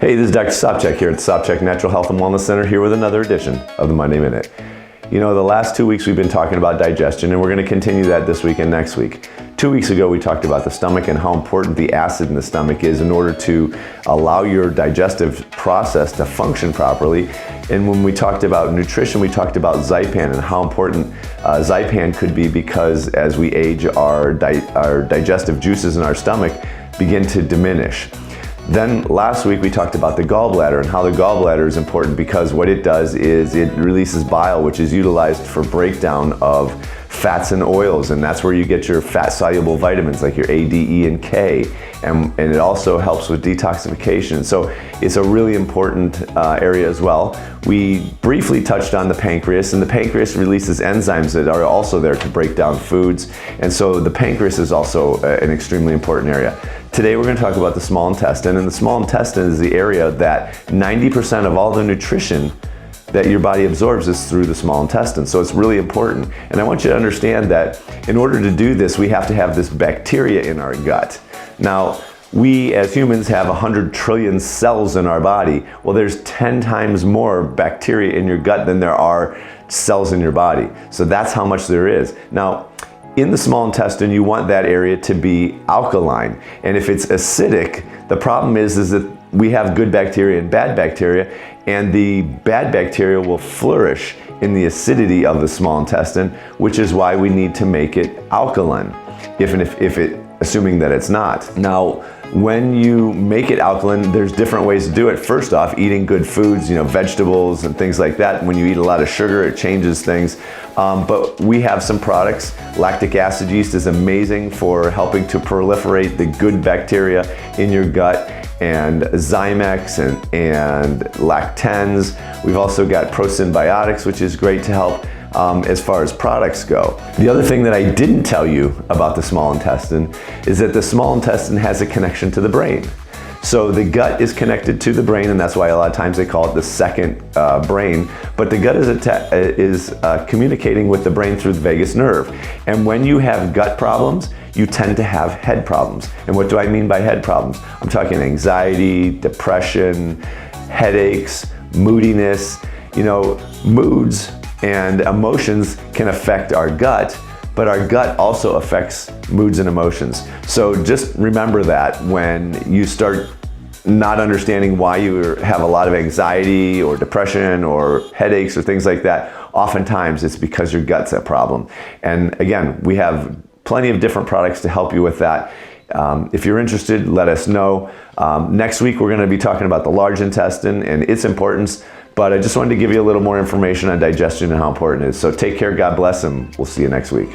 Hey, this is Dr. Sopchak here at the Sopchak Natural Health and Wellness Center, here with another edition of the Monday Minute. You know, the last 2 weeks we've been talking about digestion, and we're going to continue that this week and next week. 2 weeks ago we talked about the stomach and how important the acid in the stomach is in order to allow your digestive process to function properly. And when we talked about nutrition, we talked about Zypan and how important Zypan could be, because as we age, our digestive juices in our stomach begin to diminish. Then last week we talked about the gallbladder and how the gallbladder is important, because what it does is it releases bile, which is utilized for breakdown of fats and oils, and that's where you get your fat-soluble vitamins like your A, D, E, and K, and it also helps with detoxification. So it's a really important area as well. We briefly touched on the pancreas, and the pancreas releases enzymes that are also there to break down foods, and so the pancreas is also an extremely important area. Today we're going to talk about the small intestine, and the small intestine is the area that 90% of all the nutrition that your body absorbs is through the small intestine. So it's really important. And I want you to understand that in order to do this, we have to have this bacteria in our gut. Now, we as humans have 100 trillion cells in our body. Well, there's 10 times more bacteria in your gut than there are cells in your body. So that's how much there is. Now, in the small intestine, you want that area to be alkaline. And if it's acidic, the problem is that we have good bacteria and bad bacteria, and the bad bacteria will flourish in the acidity of the small intestine, which is why we need to make it alkaline, assuming that it's not. Now, when you make it alkaline, there's different ways to do it. First off, eating good foods, vegetables and things like that. When you eat a lot of sugar, it changes things. But we have some products. Lactic acid yeast is amazing for helping to proliferate the good bacteria in your gut, and Zymex and Lactens. We've also got prosymbiotics, which is great to help as far as products go. The other thing that I didn't tell you about the small intestine is that the small intestine has a connection to the brain. So the gut is connected to the brain, and that's why a lot of times they call it the second brain. But the gut is communicating with the brain through the vagus nerve. And when you have gut problems, you tend to have head problems. And what do I mean by head problems? I'm talking anxiety, depression, headaches, moodiness. Moods and emotions can affect our gut, but our gut also affects moods and emotions. So just remember that when you start not understanding why you have a lot of anxiety or depression or headaches or things like that, oftentimes it's because your gut's a problem. And again, we have plenty of different products to help you with that. If you're interested, let us know. Next week, we're going to be talking about the large intestine and its importance, but I just wanted to give you a little more information on digestion and how important it is. So take care, God bless, and we'll see you next week.